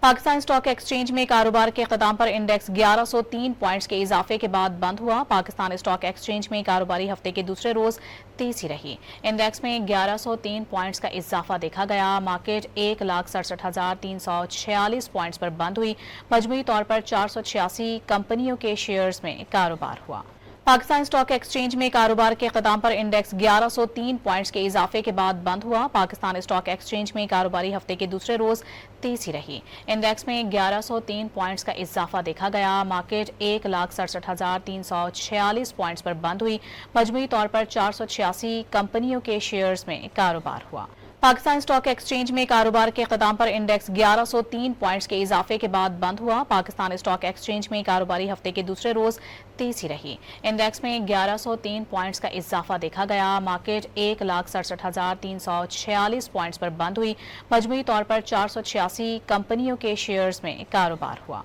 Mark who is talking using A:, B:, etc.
A: Pakistan stock exchange میں کاروبار کے اختتام پر انڈیکس 1103 پوائنٹس کے اضافے کے بعد بند ہوا۔ پاکستان اسٹاک ایکسچینج میں کاروباری ہفتے کے دوسرے روز تیزی رہی۔ انڈیکس میں 1103 پوائنٹس کا اضافہ دیکھا گیا۔ مارکیٹ 1,67,346 پوائنٹس پر بند ہوئی۔ مجموعی طور پر 486 کمپنیوں کے شیئرز میں کاروبار ہوا۔ پاکستان اسٹاک ایکسچینج میں کاروبار کے اختتام پر انڈیکس 1103 پوائنٹس کے اضافے کے بعد بند ہوا۔ پاکستان اسٹاک ایکسچینج میں کاروباری ہفتے کے دوسرے روز تیزی رہی۔ انڈیکس میں 1103 پوائنٹس کا اضافہ دیکھا گیا۔ مارکیٹ 1,67,346 پوائنٹس پر بند ہوئی۔ مجموعی طور پر 486 کمپنیوں کے شیئرز میں کاروبار ہوا۔ پاکستان اسٹاک ایکسچینج میں کاروبار کے اختتام پر انڈیکس 1103 پوائنٹس کے اضافے کے بعد بند ہوا۔ پاکستان اسٹاک ایکسچینج میں کاروباری ہفتے کے دوسرے روز تیزی رہی۔ انڈیکس میں 1103 پوائنٹس کا اضافہ دیکھا گیا۔ مارکیٹ 1,67,346 پوائنٹس پر بند ہوئی۔ مجموعی طور پر 486 کمپنیوں کے شیئرز میں کاروبار ہوا۔